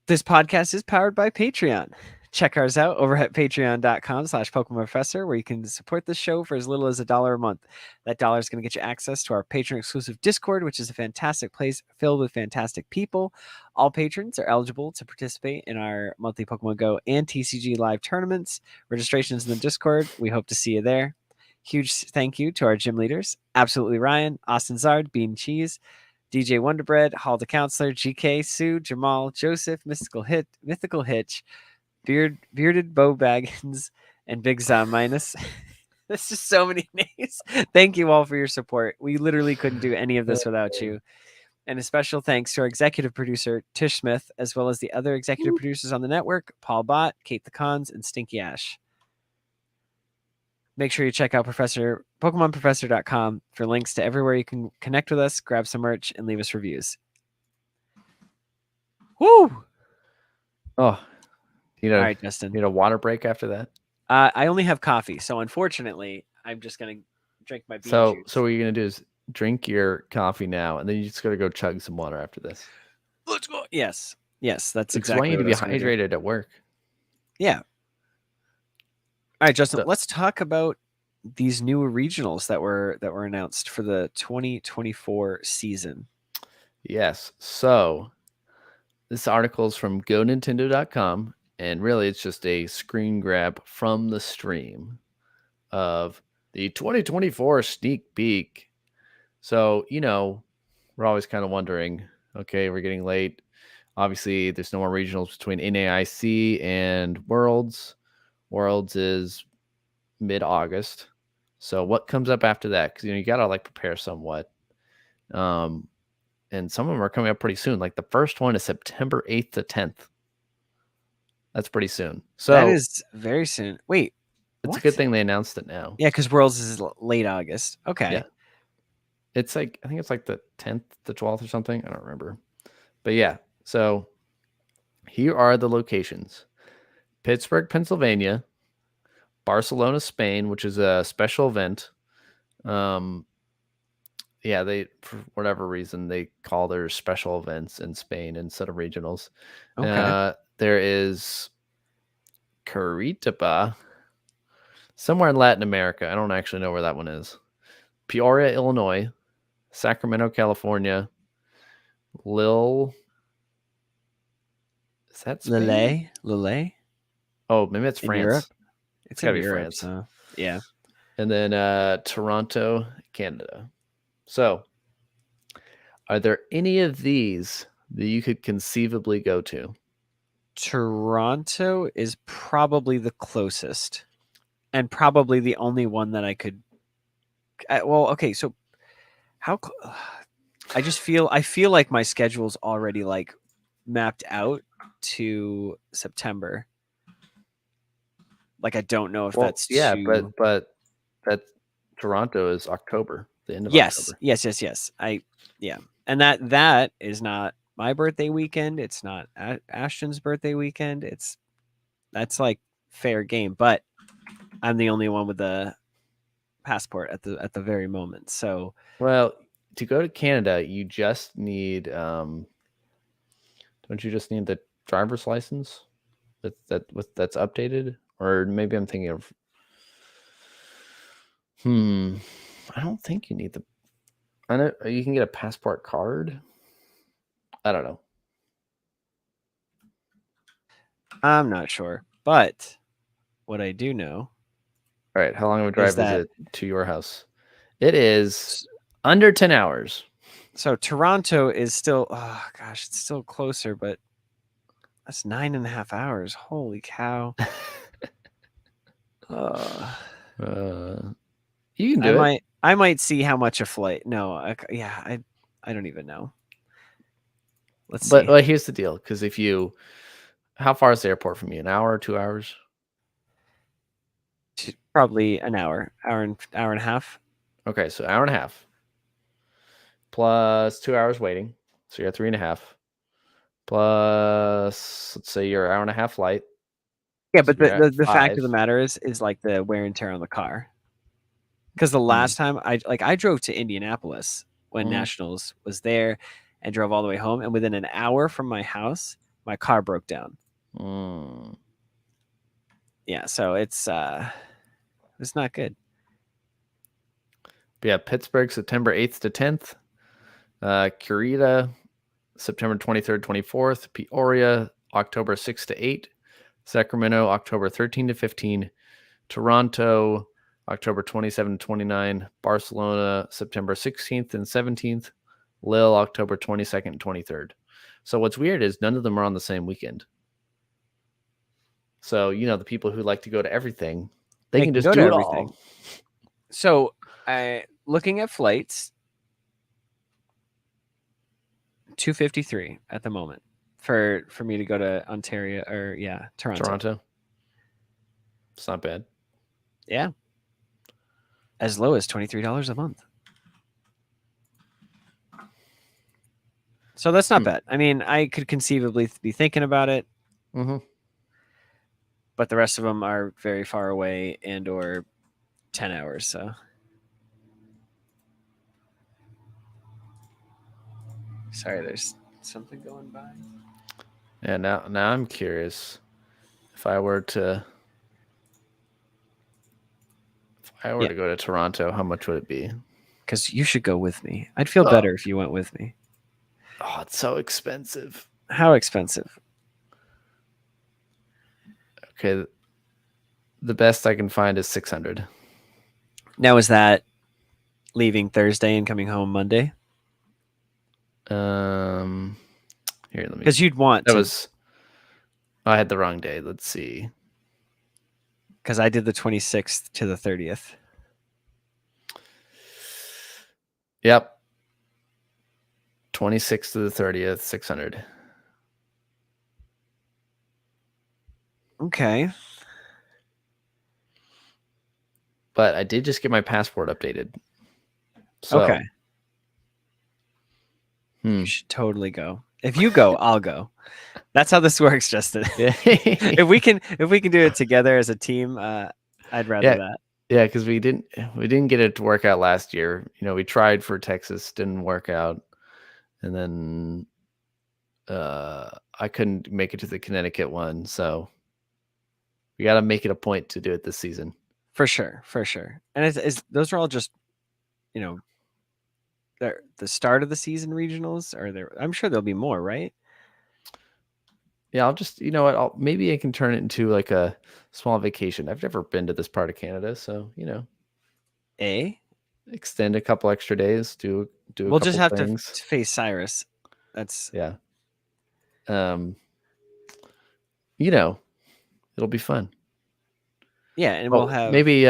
Speaker 1: This podcast is powered by Patreon. Check ours out over at patreon.com/Pokemon Professor, where you can support the show for as little as $1 a month. That dollar is going to get you access to our patron exclusive Discord, which is a fantastic place filled with fantastic people. All patrons are eligible to participate in our monthly Pokemon Go and TCG live tournaments. Registrations in the Discord. We hope to see you there. Huge thank you to our gym leaders, Absolutely Ryan, Austin Zard, Bean Cheese, DJ Wonderbread, Hall the Counselor, GK, Sue, Jamal, Joseph, Mythical Hitch, Bearded Bo Baggins, and Big Za Minus. There's just so many names. Thank you all for your support. We literally couldn't do any of this without you. And a special thanks to our executive producer, Tish Smith, as well as the other executive producers on the network, Paul Bott, Kate the Cons, and Stinky Ash. Make sure you check out PokemonProfessor.com for links to everywhere you can connect with us, grab some merch, and leave us reviews. Woo!
Speaker 2: Oh, all
Speaker 1: right, Justin.
Speaker 2: Need a water break after that?
Speaker 1: I only have coffee, so unfortunately, I'm just gonna drink my bean juice.
Speaker 2: So what you're gonna do is drink your coffee now, and then you just gotta go chug some water after this.
Speaker 1: Let's go. Yes, that's
Speaker 2: exactly.
Speaker 1: exactly.
Speaker 2: I want you to be hydrated at work.
Speaker 1: Yeah. All right, Justin. Let's talk about these new regionals that were announced for the 2024 season.
Speaker 2: Yes. So this article is from GoNintendo.com, and really it's just a screen grab from the stream of the 2024 sneak peek. So, we're always kind of wondering, okay, we're getting late. Obviously, there's no more regionals between NAIC and Worlds. Worlds is mid-August. So what comes up after that? Because, you got to prepare somewhat. And some of them are coming up pretty soon. Like the first one is September 8th to 10th. That's pretty soon. So
Speaker 1: that is very soon. Wait,
Speaker 2: it's a good thing they announced it now.
Speaker 1: Yeah, because Worlds is late August. Okay.
Speaker 2: Yeah. It's I think it's the 10th, the 12th or something. I don't remember. But yeah, so here are the locations. Pittsburgh, Pennsylvania, Barcelona, Spain, which is a special event. Yeah, they, for whatever reason, they call their special events in Spain instead of regionals.
Speaker 1: Okay.
Speaker 2: There is Curitiba, somewhere in Latin America. I don't actually know where that one is. Peoria, Illinois, Sacramento, California, Is that Spain?
Speaker 1: Lille?
Speaker 2: Oh, maybe it's France.
Speaker 1: Europe?
Speaker 2: It's gotta be
Speaker 1: Europe,
Speaker 2: France.
Speaker 1: so yeah.
Speaker 2: And then Toronto, Canada. So, are there any of these that you could conceivably go to?
Speaker 1: Toronto is probably the closest, and probably the only one that I could. Well, okay, so how? I feel like my schedule's already mapped out to September. I don't know if that's too...
Speaker 2: but that Toronto is October, the end of October.
Speaker 1: Yes. And that is not my birthday weekend. It's not Ashton's birthday weekend. That's fair game, but I'm the only one with the passport at the very moment. So,
Speaker 2: well, to go to Canada, you just need don't you just need the driver's license that's updated? Or maybe I'm thinking of I don't think you need I know you can get a passport card. I don't know.
Speaker 1: I'm not sure, but what I do know.
Speaker 2: All right, how long of a drive is it to your house? It is under 10 hours.
Speaker 1: So Toronto is still, oh gosh, it's still closer, but that's 9.5 hours. Holy cow.
Speaker 2: You can do it.
Speaker 1: I might see how much a flight. No, I don't even know. Let's see.
Speaker 2: But here's the deal, because if you How far is the airport from you? An hour, 2 hours?
Speaker 1: Probably an hour and a half.
Speaker 2: Okay, so hour and a half plus 2 hours waiting, so you're at 3.5. Plus, let's say you're an hour and a half flight.
Speaker 1: Yeah,
Speaker 2: So
Speaker 1: but
Speaker 2: you're at
Speaker 1: the fact of
Speaker 2: 5.
Speaker 1: the matter is like the wear and tear on the car. Because the last time I drove to Indianapolis when Nationals was there and drove all the way home, and within an hour from my house, my car broke down. Yeah, so it's not good.
Speaker 2: But yeah, Pittsburgh, September 8th to 10th. Kurita, September 23rd, 24th. Peoria, October 6th to 8th. Sacramento, October 13 to 15. Toronto, October 27 to 29. Barcelona, September 16th and 17th. Lille, October 22nd and 23rd. So what's weird is none of them are on the same weekend. So, the people who like to go to everything, they can just do it all.
Speaker 1: So, looking at flights, $253 at the moment for me to go to Ontario or Toronto.
Speaker 2: It's not bad.
Speaker 1: Yeah. As low as $23 a month. So that's not bad. I mean, I could conceivably be thinking about it. But the rest of them are very far away and or 10 hours, so. Sorry, there's something going by.
Speaker 2: Yeah, now I'm curious. If I were to go to Toronto, how much would it be?
Speaker 1: Because you should go with me. I'd feel better if you went with me.
Speaker 2: Oh, it's so expensive.
Speaker 1: How expensive?
Speaker 2: Okay, the best I can find is $600.
Speaker 1: Now, is that leaving Thursday and coming home Monday?
Speaker 2: Here, let me.
Speaker 1: Because you'd want
Speaker 2: that was. I had the wrong day. Let's see.
Speaker 1: Because I did the 26th to the 30th.
Speaker 2: Yep. 26th to the 30th, $600.
Speaker 1: Okay.
Speaker 2: But I did just get my passport updated. So,
Speaker 1: okay. You should totally go. If you go, I'll go. That's how this works, Justin. if we can do it together as a team, I'd rather that.
Speaker 2: Yeah, because we didn't get it to work out last year. We tried for Texas, didn't work out, and then I couldn't make it to the Connecticut one. So we got to make it a point to do it this season.
Speaker 1: For sure. And those are all just, the start of the season regionals, or I'm sure there'll be more, right?
Speaker 2: Yeah, I'll just, maybe I can turn it into like a small vacation. I've never been to this part of Canada, so extend a couple extra days, do
Speaker 1: we'll just have
Speaker 2: things.
Speaker 1: to face Cyrus. That's
Speaker 2: it'll be fun.
Speaker 1: Yeah, and we'll have
Speaker 2: maybe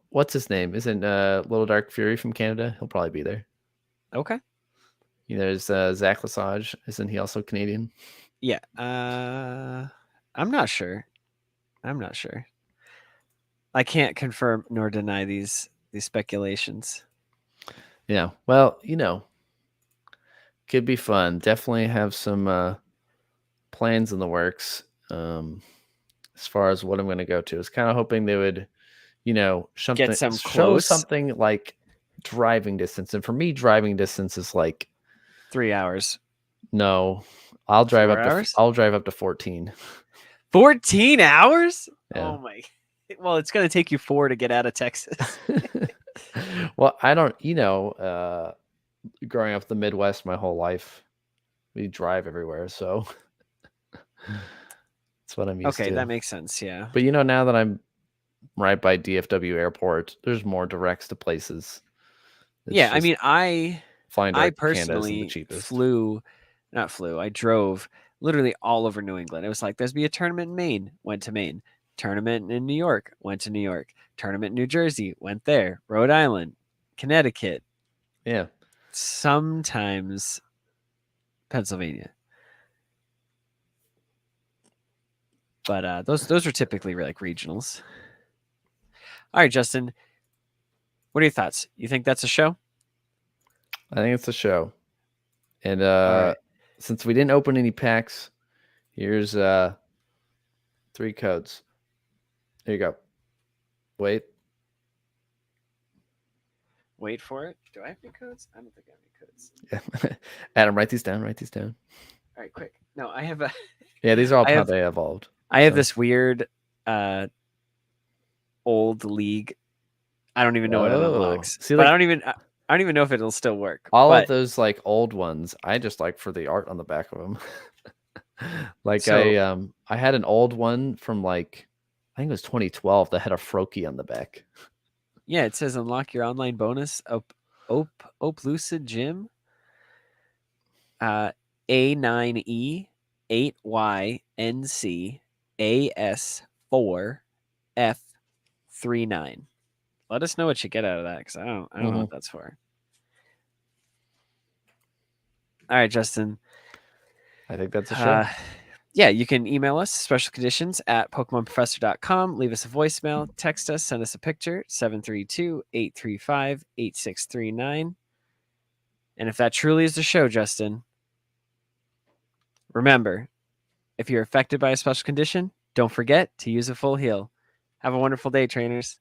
Speaker 2: what's his name? Isn't Little Dark Fury from Canada? He'll probably be there.
Speaker 1: Okay.
Speaker 2: There's Zach Lesage. Isn't he also Canadian?
Speaker 1: Yeah. I'm not sure. I can't confirm nor deny these speculations.
Speaker 2: Yeah. Well, could be fun. Definitely have some plans in the works as far as what I'm going to go to. I was kind of hoping they would, show something like driving distance. And for me, driving distance is like
Speaker 1: 3 hours.
Speaker 2: No, I'll drive up to 14.
Speaker 1: 14 hours?
Speaker 2: Yeah.
Speaker 1: Oh my. Well, it's going to take you 4 to get out of Texas.
Speaker 2: Well, I don't, growing up in the Midwest my whole life, we drive everywhere, so that's what I'm used to.
Speaker 1: Okay, that makes sense, yeah.
Speaker 2: But now that I'm right by DFW Airport, there's more directs to places.
Speaker 1: Yeah, I mean, I personally I drove literally all over New England. It was like, there's be a tournament in Maine, went to Maine. Tournament in New York, went to New York. Tournament in New Jersey, went there. Rhode Island, Connecticut.
Speaker 2: Yeah.
Speaker 1: Sometimes Pennsylvania. But those are typically like regionals. All right, Justin. What are your thoughts? You think that's a show?
Speaker 2: I think it's a show. And
Speaker 1: right.
Speaker 2: since we didn't open any packs, here's 3 codes. Here you go. Wait.
Speaker 1: Wait for it. Do I have any codes? I don't think I have any codes.
Speaker 2: Yeah. Adam, write these down. Write these down.
Speaker 1: All right, quick. No, I have a.
Speaker 2: Yeah, these are all
Speaker 1: I
Speaker 2: how
Speaker 1: have,
Speaker 2: they evolved.
Speaker 1: I have this weird old league. I don't even know what it unlocks.
Speaker 2: See,
Speaker 1: but
Speaker 2: like,
Speaker 1: I don't even know if it'll still work.
Speaker 2: all
Speaker 1: but
Speaker 2: of those like old ones, I just like for the art on the back of them. Like
Speaker 1: So-
Speaker 2: I had an old one from like I think it was 2012 that had a Froakie on the back.
Speaker 1: Yeah, it says unlock your online bonus. Lucid Gym. A9E 8YNC AS4F39. Let us know what you get out of that, because I don't know what that's for. All right, Justin.
Speaker 2: I think that's a show.
Speaker 1: Yeah, you can email us, specialconditions@pokemonprofessor.com. Leave us a voicemail, text us, send us a picture, 732-835-8639. And if that truly is the show, Justin, remember, if you're affected by a special condition, don't forget to use a full heal. Have a wonderful day, trainers.